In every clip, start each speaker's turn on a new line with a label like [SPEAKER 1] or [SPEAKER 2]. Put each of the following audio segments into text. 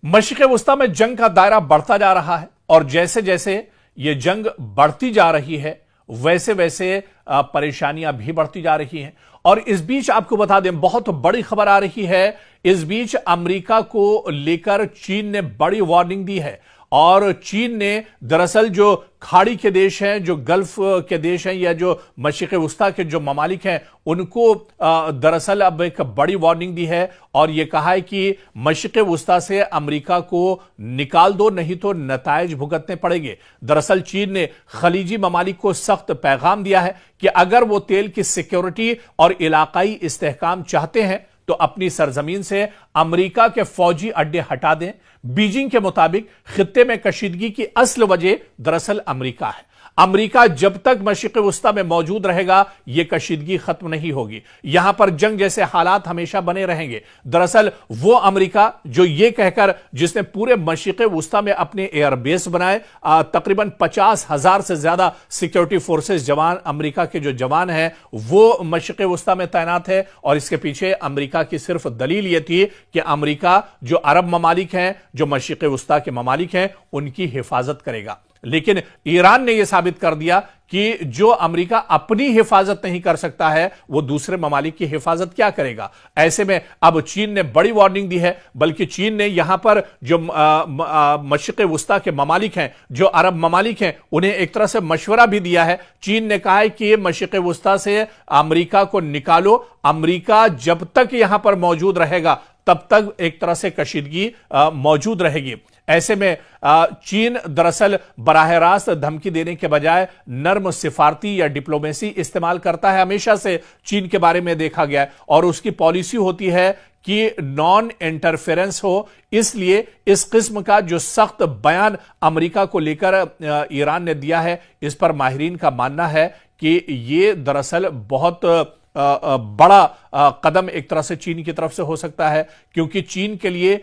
[SPEAKER 1] मशरिक़ वस्ता में जंग का दायरा बढ़ता जा रहा है और जैसे जैसे ये जंग बढ़ती जा रही है वैसे वैसे परेशानियां भी बढ़ती जा रही हैं। और इस बीच आपको बता दें, बहुत बड़ी खबर आ रही है। इस बीच अमेरिका को लेकर चीन ने बड़ी वार्निंग दी है और चीन ने दरअसल जो खाड़ी के देश हैं, जो गल्फ के देश हैं या जो मशरिक़ वस्ता के जो ममालिक हैं, उनको दरअसल अब एक बड़ी वार्निंग दी है और यह कहा है कि मशरिक़ वस्ता से अमेरिका को निकाल दो, नहीं तो नताइज भुगतने पड़ेंगे। दरअसल चीन ने खलीजी ममालिक को सख्त पैगाम दिया है कि अगर वो तेल की सिक्योरिटी और इलाकाई इस्तेहकाम चाहते हैं तो अपनी सरजमीन से अमेरिका के फौजी अड्डे हटा दें। बीजिंग के मुताबिक खित्ते में कशीदगी की असल वजह दरअसल अमेरिका है। अमेरिका जब तक मशरिक़ वस्ता में मौजूद रहेगा यह कशीदगी खत्म नहीं होगी। यहां पर जंग जैसे हालात हमेशा बने रहेंगे। दरअसल वो अमेरिका जो ये कहकर जिसने पूरे मशरिक़ वस्ता में अपने एयरबेस बनाए, तकरीबन 50,000 से ज्यादा सिक्योरिटी फोर्सेस जवान, अमेरिका के जो जवान हैं वो मशरिक़ वस्ता में तैनात है। और इसके पीछे अमेरिका की सिर्फ दलील यह थी कि अमेरिका जो अरब ममालिक हैं, जो मशरिक़ वस्ता के ममालिक हैं, उनकी हिफाजत करेगा। लेकिन ईरान ने यह साबित कर दिया कि जो अमेरिका अपनी हिफाजत नहीं कर सकता है वो दूसरे ममालिक की हिफाजत क्या करेगा। ऐसे में अब चीन ने बड़ी वार्निंग दी है, बल्कि चीन ने यहां पर जो मशरिक़ वस्ता के ममालिक हैं, जो अरब ममालिक हैं, उन्हें एक तरह से मशवरा भी दिया है। चीन ने कहा है कि मशरिक़ वस्ता से अमेरिका को निकालो, अमेरिका जब तक यहां पर मौजूद रहेगा तब तक एक तरह से कशीदगी मौजूद रहेगी। ऐसे में चीन दरअसल बराह रास्त धमकी देने के बजाय नर्म सिफारती या डिप्लोमेसी इस्तेमाल करता है। हमेशा से चीन के बारे में देखा गया है और उसकी पॉलिसी होती है कि नॉन इंटरफेरेंस हो। इसलिए इस किस्म का जो सख्त बयान अमेरिका को लेकर ईरान ने दिया है, इस पर माहिरीन का मानना है कि यह दरअसल बहुत बड़ा कदम एक तरह से चीन की तरफ से हो सकता है, क्योंकि चीन के लिए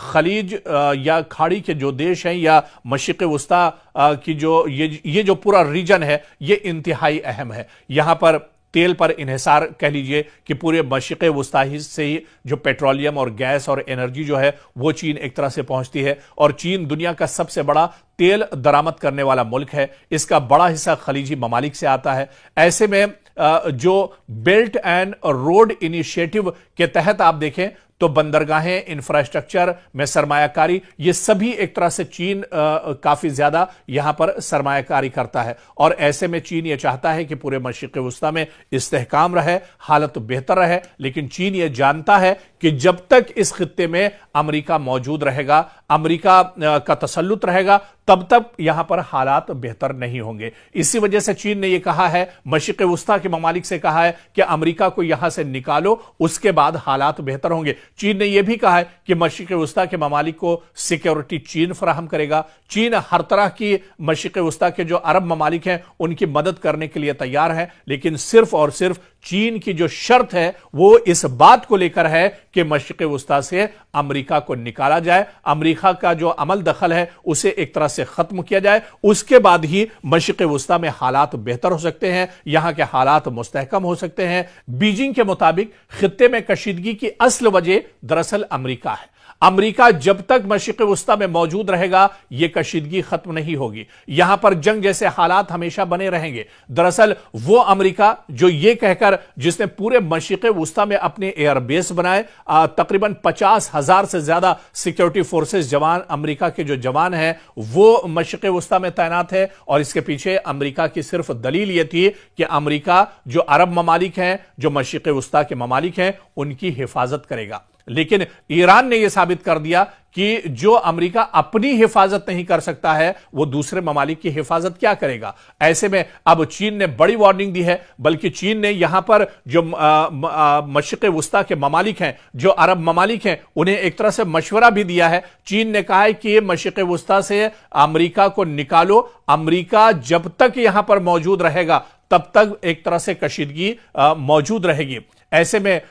[SPEAKER 1] खलीज या खाड़ी के जो देश हैं या मशरिक़ वस्ता की जो ये जो पूरा रीजन है ये इंतहाई अहम है। यहां पर तेल पर इन्हिसार कह लीजिए कि पूरे मशरिक़ वस्ता से ही जो पेट्रोलियम और गैस और एनर्जी जो है वो चीन एक तरह से पहुंचती है और चीन दुनिया का सबसे बड़ा तेल दरामद करने वाला मुल्क है। इसका बड़ा हिस्सा खलीजी ममालिक से आता है। ऐसे में जो बेल्ट एंड रोड इनिशिएटिव के तहत आप देखें तो बंदरगाहें, इंफ्रास्ट्रक्चर में सरमायाकारी, ये सभी एक तरह से चीन काफी ज्यादा यहां पर सरमायाकारी करता है। और ऐसे में चीन ये चाहता है कि पूरे मशरिक़ वस्ता में इस्तेहकाम रहे, हालत बेहतर रहे। लेकिन चीन ये जानता है कि जब तक इस खित्ते में अमेरिका मौजूद रहेगा, अमेरिका का तसल्लुत रहेगा, तब तक यहां पर हालात बेहतर नहीं होंगे। इसी वजह से चीन ने यह कहा है, मशरिक़ वस्ता के ममालिक से कहा है कि अमेरिका को यहां से निकालो, उसके बाद हालात बेहतर होंगे। चीन ने यह भी कहा है कि मशरिक़ वस्ता के ममालिक को सिक्योरिटी चीन फराहम करेगा। चीन हर तरह की मशरिक़ वस्ता के जो अरब ममालिक हैं उनकी मदद करने के लिए तैयार है, लेकिन सिर्फ और सिर्फ चीन की जो शर्त है वो इस बात को लेकर है कि मशरिक़ वस्ता से अमेरिका को निकाला जाए, अमेरिका का जो अमल दखल है उसे एक तरह से खत्म किया जाए। उसके बाद ही मशरिक़ वस्ता में हालात बेहतर हो सकते हैं, यहां के हालात मुस्तहकम हो सकते हैं। बीजिंग के मुताबिक खित्ते में कशीदगी की असल वजह दरअसल अमेरिका है। अमेरिका जब तक मशरिक़ वस्ता में मौजूद रहेगा यह कशीदगी खत्म नहीं होगी। यहां पर जंग जैसे हालात हमेशा बने रहेंगे। दरअसल वो अमेरिका जो ये कहकर जिसने पूरे मशरिक़ वस्ता में अपने एयरबेस बनाए, तकरीबन 50,000 से ज्यादा सिक्योरिटी फोर्सेस जवान, अमेरिका के जो जवान हैं वो मशरिक़ वस्ता में तैनात है। और इसके पीछे अमेरिका की सिर्फ दलील यह थी कि अमेरिका जो अरब ममालिक हैं, जो मशरिक़ वस्ता के ममालिक हैं, उनकी हिफाजत करेगा। लेकिन ईरान ने यह साबित कर दिया कि जो अमेरिका अपनी हिफाजत नहीं कर सकता है वो दूसरे ममालिक की हिफाजत क्या करेगा। ऐसे में अब चीन ने बड़ी वार्निंग दी है, बल्कि चीन ने यहां पर जो मशरिक़ वस्ता के ममालिक हैं, जो अरब ममालिक हैं, उन्हें एक तरह से मशवरा भी दिया है। चीन ने कहा है कि मशरिक़ वस्ता से अमेरिका को निकालो, अमेरिका जब तक यहां पर मौजूद रहेगा तब तक एक तरह से कशीदगी मौजूद रहेगी। ऐसे में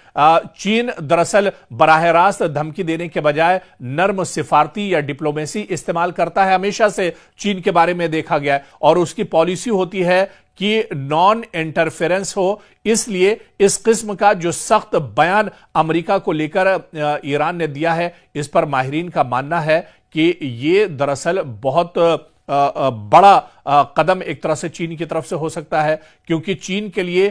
[SPEAKER 1] चीन दरअसल बराह रास्त धमकी देने के बजाय नर्म सिफारती या डिप्लोमेसी इस्तेमाल करता है। हमेशा से चीन के बारे में देखा गया है और उसकी पॉलिसी होती है कि नॉन इंटरफेरेंस हो, इसलिए इस किस्म का जो सख्त बयान अमेरिका को लेकर ईरान ने दिया है, इस पर माहिरीन का मानना है कि ये दरअसल बहुत बड़ा कदम एक तरह से चीन की तरफ से हो सकता है, क्योंकि चीन के लिए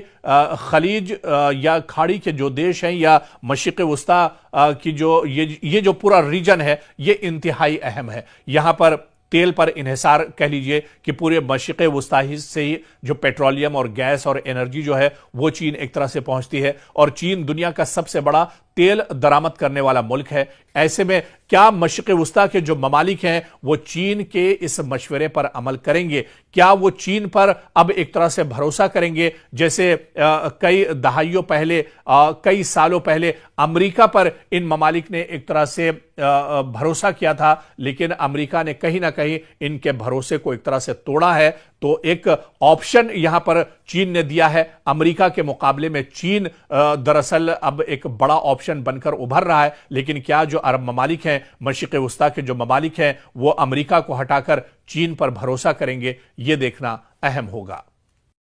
[SPEAKER 1] खलीज या खाड़ी के जो देश हैं या मशरिक़ वुस्ता की जो ये जो पूरा रीजन है, ये इंतहाई अहम है। यहां पर तेल पर इन्हिसार कह लीजिए कि पूरे मशरिक़ वुस्ता से ही जो पेट्रोलियम और गैस और एनर्जी जो है वो चीन एक तरह से पहुंचती है, और चीन दुनिया का सबसे बड़ा तेल दरामद करने वाला मुल्क है। ऐसे में क्या मशरिक़ वुस्ता के जो ममालिक हैं वो चीन के इस मशवरे पर अमल करेंगे? क्या वो चीन पर अब एक तरह से भरोसा करेंगे, जैसे कई दहाइयों पहले, कई सालों पहले अमेरिका पर इन ममालिक ने एक तरह से भरोसा किया था, लेकिन अमेरिका ने कहीं ना कहीं इनके भरोसे को एक तरह से तोड़ा है। तो एक ऑप्शन यहां पर चीन ने दिया है। अमेरिका के मुकाबले में चीन दरअसल अब एक बड़ा ऑप्शन बनकर उभर रहा है, लेकिन क्या जो अरब ममालिक हैं, मशरिक़ वुस्ता के जो ममालिक हैं, वो अमेरिका को हटाकर चीन पर भरोसा करेंगे, ये देखना अहम होगा।